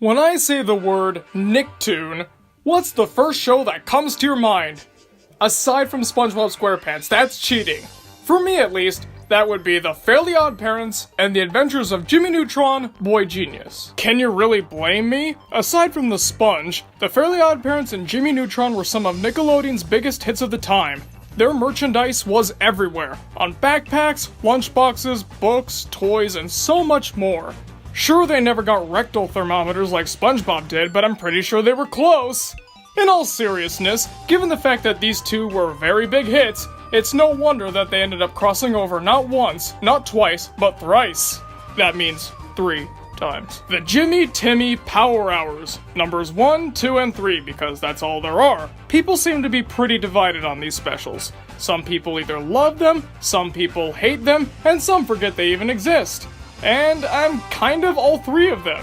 When I say the word Nicktoon, what's the first show that comes to your mind? Aside from SpongeBob SquarePants, that's cheating. For me at least, that would be The Fairly Odd Parents and The Adventures of Jimmy Neutron, Boy Genius. Can you really blame me? Aside from the Sponge, The Fairly Odd Parents and Jimmy Neutron were some of Nickelodeon's biggest hits of the time. Their merchandise was everywhere, on backpacks, lunchboxes, books, toys, and so much more. Sure, they never got rectal thermometers like SpongeBob did, but I'm pretty sure they were close. In all seriousness, given the fact that these two were very big hits, it's no wonder that they ended up crossing over not once, not twice, but thrice. That means 3 times. The Jimmy Timmy Power Hours, numbers 1, 2, and 3, because that's all there are. People seem to be pretty divided on these specials. Some people either love them, some people hate them, and some forget they even exist. And I'm kind of all 3 of them.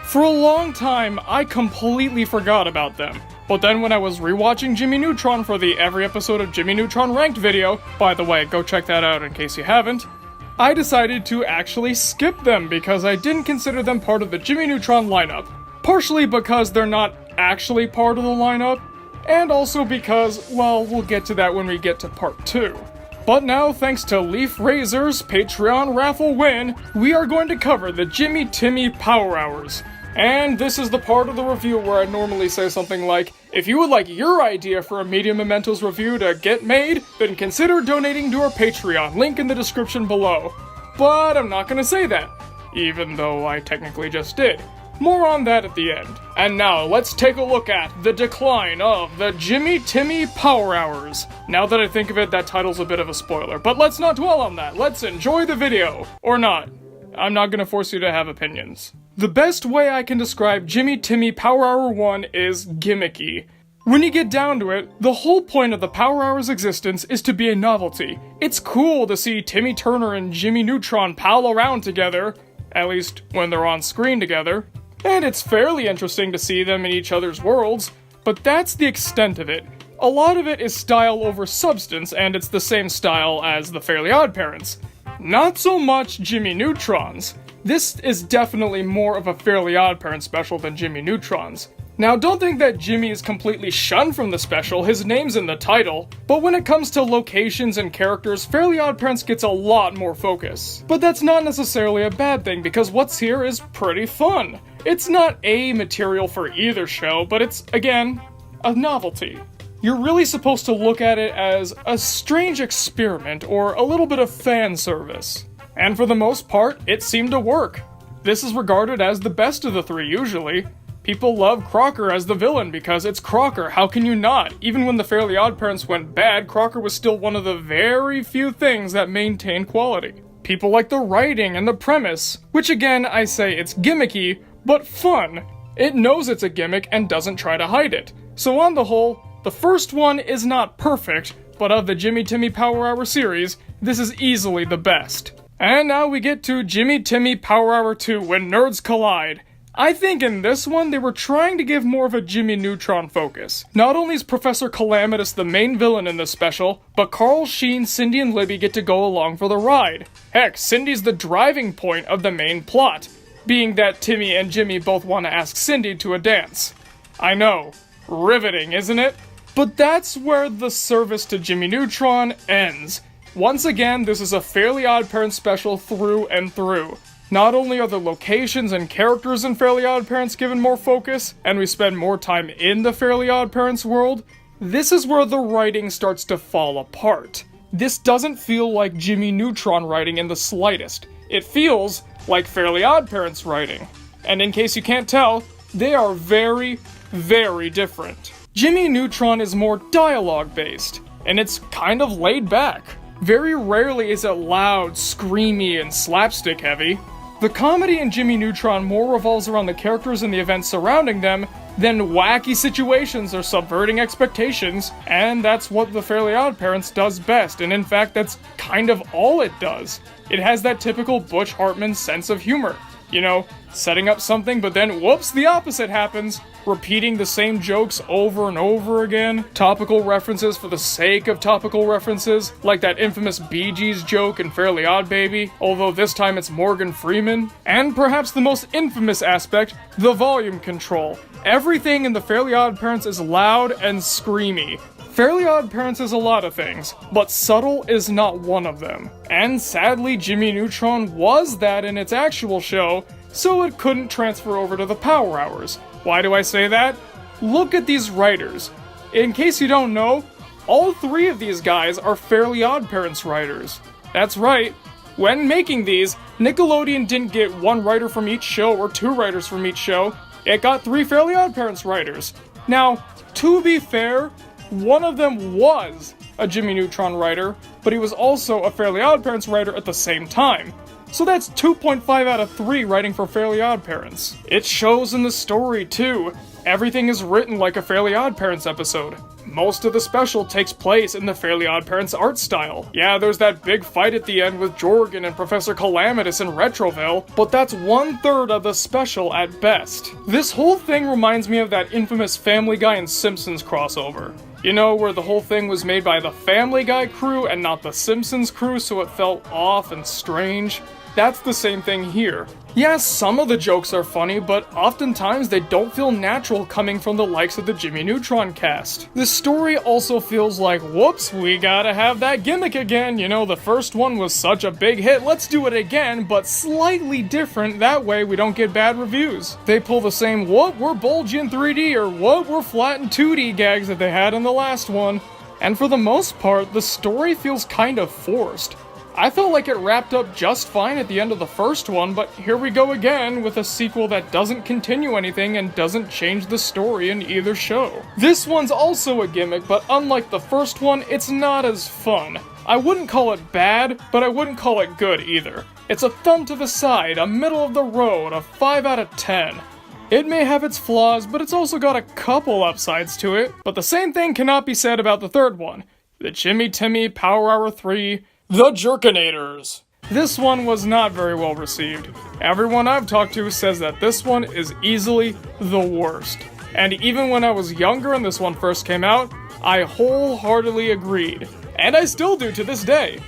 For a long time, I completely forgot about them. But then when I was rewatching Jimmy Neutron for the every episode of Jimmy Neutron Ranked video, by the way, go check that out in case you haven't, I decided to actually skip them because I didn't consider them part of the Jimmy Neutron lineup. Partially because they're not actually part of the lineup, and also because, well, we'll get to that when we get to part 2. But now, thanks to Leaf Razor's Patreon raffle win, we are going to cover the Jimmy Timmy Power Hours. And this is the part of the review where I normally say something like, if you would like your idea for a Media Mementos review to get made, then consider donating to our Patreon, link in the description below. But I'm not gonna say that, even though I technically just did. More on that at the end. And now, let's take a look at the decline of the Jimmy Timmy Power Hours. Now that I think of it, that title's a bit of a spoiler, but let's not dwell on that. Let's enjoy the video. Or not. I'm not gonna force you to have opinions. The best way I can describe Jimmy Timmy Power Hour 1 is gimmicky. When you get down to it, the whole point of the Power Hour's existence is to be a novelty. It's cool to see Timmy Turner and Jimmy Neutron pal around together, at least when they're on screen together. And it's fairly interesting to see them in each other's worlds, but that's the extent of it. A lot of it is style over substance, and it's the same style as the Fairly Odd Parents. Not so much Jimmy Neutron's. This is definitely more of a Fairly Odd Parents special than Jimmy Neutron's. Now, don't think that Jimmy is completely shunned from the special, his name's in the title, but when it comes to locations and characters, Fairly Odd Parents gets a lot more focus. But that's not necessarily a bad thing, because what's here is pretty fun. It's not A material for either show, but it's, again, a novelty. You're really supposed to look at it as a strange experiment or a little bit of fan service. And for the most part, it seemed to work. This is regarded as the best of the 3 usually. People love Crocker as the villain because it's Crocker, how can you not? Even when the Fairly Odd Parents went bad, Crocker was still one of the very few things that maintained quality. People like the writing and the premise, which again, I say it's gimmicky, but fun. It knows it's a gimmick and doesn't try to hide it. So on the whole, the first one is not perfect, but of the Jimmy Timmy Power Hour series, this is easily the best. And now we get to Jimmy Timmy Power Hour 2, When Nerds Collide. I think in this one, they were trying to give more of a Jimmy Neutron focus. Not only is Professor Calamitous the main villain in this special, but Carl, Sheen, Cindy, and Libby get to go along for the ride. Heck, Cindy's the driving point of the main plot, being that Timmy and Jimmy both want to ask Cindy to a dance. I know, riveting, isn't it? But that's where the service to Jimmy Neutron ends. Once again, this is a Fairly Odd Parents special through and through. Not only are the locations and characters in Fairly Odd Parents given more focus, and we spend more time in the Fairly Odd Parents world, this is where the writing starts to fall apart. This doesn't feel like Jimmy Neutron writing in the slightest. It feels like Fairly Odd Parents writing. And in case you can't tell, they are very, very different. Jimmy Neutron is more dialogue-based, and it's kind of laid back. Very rarely is it loud, screamy, and slapstick-heavy. The comedy in Jimmy Neutron more revolves around the characters and the events surrounding them than wacky situations or subverting expectations, and that's what the Fairly Odd Parents does best, and in fact that's kind of all it does. It has that typical Butch Hartman sense of humor. You know, setting up something, but then whoops, the opposite happens. Repeating the same jokes over and over again. Topical references for the sake of topical references, like that infamous Bee Gees joke in Fairly Odd Baby, although this time it's Morgan Freeman. And perhaps the most infamous aspect, the volume control. Everything in the Fairly Odd Parents is loud and screamy. Fairly Odd Parents is a lot of things, but subtle is not one of them. And sadly, Jimmy Neutron was that in its actual show, so it couldn't transfer over to the Power Hours. Why do I say that? Look at these writers. In case you don't know, all three of these guys are Fairly Odd Parents writers. That's right. When making these, Nickelodeon didn't get one writer from each show or two writers from each show. It got three Fairly Odd Parents writers. Now, to be fair, one of them was a Jimmy Neutron writer, but he was also a Fairly Odd Parents writer at the same time. So that's 2.5 out of 3 writing for Fairly Odd Parents. It shows in the story, too. Everything is written like a Fairly Odd Parents episode. Most of the special takes place in the Fairly Odd Parents art style. Yeah, there's that big fight at the end with Jorgen and Professor Calamitous in Retroville, but that's 1/3 of the special at best. This whole thing reminds me of that infamous Family Guy and Simpsons crossover. You know, where the whole thing was made by the Family Guy crew and not the Simpsons crew, so it felt off and strange. That's the same thing here. Yeah, some of the jokes are funny, but oftentimes they don't feel natural coming from the likes of the Jimmy Neutron cast. The story also feels like, whoops, we gotta have that gimmick again. You know, the first one was such a big hit, let's do it again, but slightly different, that way we don't get bad reviews. They pull the same, what, we're bulgy in 3D, or what, we're flat in 2D gags that they had in the last one. And for the most part, the story feels kind of forced. I felt like it wrapped up just fine at the end of the first one, but here we go again with a sequel that doesn't continue anything and doesn't change the story in either show. This one's also a gimmick, but unlike the first one, it's not as fun. I wouldn't call it bad, but I wouldn't call it good either. It's a thumb to the side, a middle of the road, a 5 out of 10. It may have its flaws, but it's also got a couple upsides to it. But the same thing cannot be said about the third one. The Jimmy Timmy Power Hour 3, The Jerkinators. This one was not very well received. Everyone I've talked to says that this one is easily the worst. And even when I was younger and this one first came out, I wholeheartedly agreed. And I still do to this day.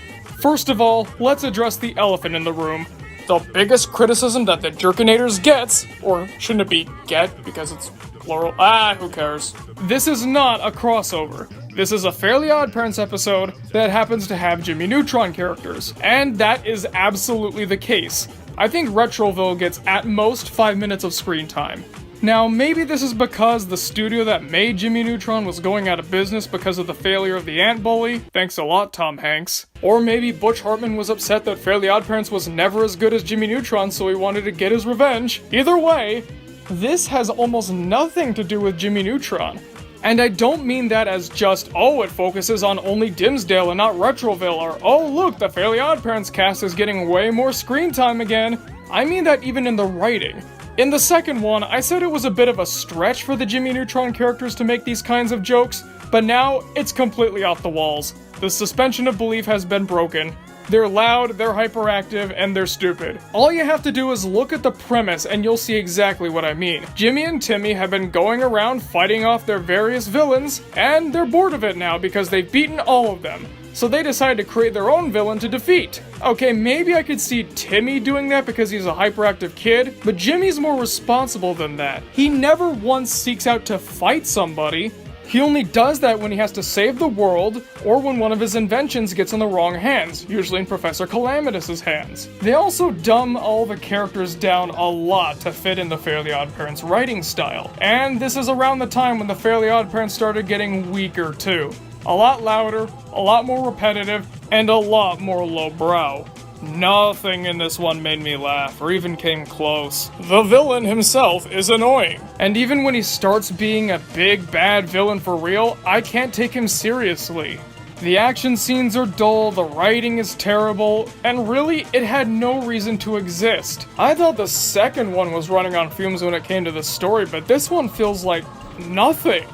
First of all, let's address the elephant in the room. The biggest criticism that the Jerkinators gets, or shouldn't it be get because it's plural? Who cares? This is not a crossover. This is a Fairly Odd Parents episode that happens to have Jimmy Neutron characters, and that is absolutely the case. I think Retroville gets at most 5 minutes of screen time. Now, maybe this is because the studio that made Jimmy Neutron was going out of business because of the failure of the Ant Bully. Thanks a lot, Tom Hanks. Or maybe Butch Hartman was upset that Fairly Odd Parents was never as good as Jimmy Neutron, so he wanted to get his revenge. Either way, this has almost nothing to do with Jimmy Neutron. And I don't mean that as just, oh, it focuses on only Dimsdale and not Retroville, or oh, look, the Fairly Odd Parents cast is getting way more screen time again. I mean that even in the writing. In the second one, I said it was a bit of a stretch for the Jimmy Neutron characters to make these kinds of jokes, but now it's completely off the walls. The suspension of belief has been broken. They're loud, they're hyperactive, and they're stupid. All you have to do is look at the premise and you'll see exactly what I mean. Jimmy and Timmy have been going around fighting off their various villains, and they're bored of it now because they've beaten all of them. So they decide to create their own villain to defeat. Okay, maybe I could see Timmy doing that because he's a hyperactive kid, but Jimmy's more responsible than that. He never once seeks out to fight somebody. He only does that when he has to save the world, or when one of his inventions gets in the wrong hands, usually in Professor Calamitous' hands. They also dumb all the characters down a lot to fit in the Fairly Odd Parents writing style. And this is around the time when the Fairly Odd Parents started getting weaker too. A lot louder, a lot more repetitive, and a lot more lowbrow. Nothing in this one made me laugh, or even came close. The villain himself is annoying. And even when he starts being a big bad villain for real, I can't take him seriously. The action scenes are dull, the writing is terrible, and really, it had no reason to exist. I thought the second one was running on fumes when it came to the story, but this one feels like nothing.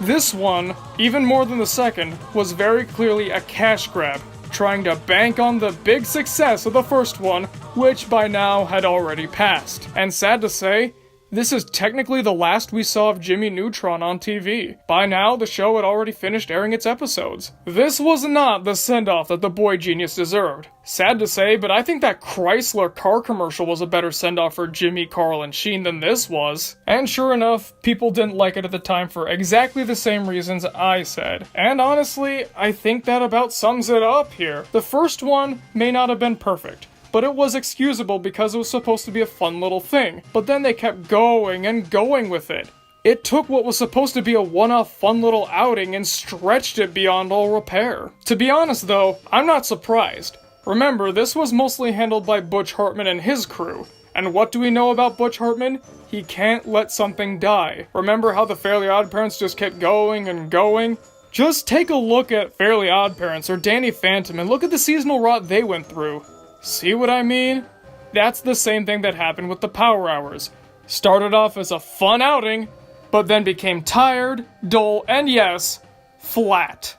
This one, even more than the second, was very clearly a cash grab. trying to bank on the big success of the first one, which by now had already passed. And sad to say, this is technically the last we saw of Jimmy Neutron on TV. By now, the show had already finished airing its episodes. This was not the send-off that the boy genius deserved. Sad to say, but I think that Chrysler car commercial was a better send-off for Jimmy, Carl, and Sheen than this was. And sure enough, people didn't like it at the time for exactly the same reasons I said. And honestly, I think that about sums it up here. The first one may not have been perfect, but it was excusable because it was supposed to be a fun little thing. But then they kept going and going with it. It took what was supposed to be a one-off fun little outing and stretched it beyond all repair. To be honest though, I'm not surprised. Remember, this was mostly handled by Butch Hartman and his crew. And what do we know about Butch Hartman? He can't let something die. Remember how the Fairly OddParents just kept going and going? Just take a look at Fairly OddParents or Danny Phantom and look at the seasonal rot they went through. See what I mean? That's the same thing that happened with the Power Hours. Started off as a fun outing, but then became tired, dull, and yes, flat.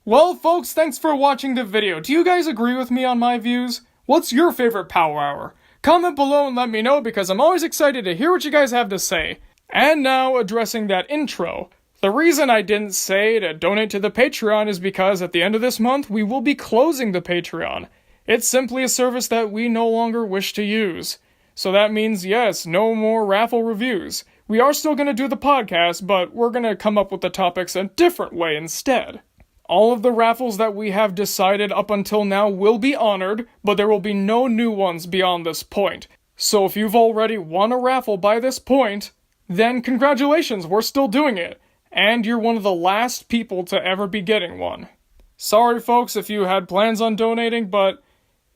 Well folks, thanks for watching the video. Do you guys agree with me on my views? What's your favorite Power Hour? Comment below and let me know because I'm always excited to hear what you guys have to say. And now, addressing that intro. The reason I didn't say to donate to the Patreon is because at the end of this month, we will be closing the Patreon. It's simply a service that we no longer wish to use. So that means, yes, no more raffle reviews. We are still going to do the podcast, but we're going to come up with the topics a different way instead. All of the raffles that we have decided up until now will be honored, but there will be no new ones beyond this point. So if you've already won a raffle by this point, then congratulations, we're still doing it. And you're one of the last people to ever be getting one. Sorry folks if you had plans on donating, but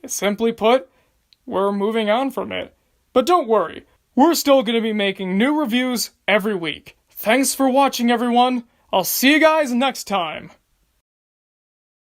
simply put, we're moving on from it. But don't worry, we're still going to be making new reviews every week. Thanks for watching everyone, I'll see you guys next time.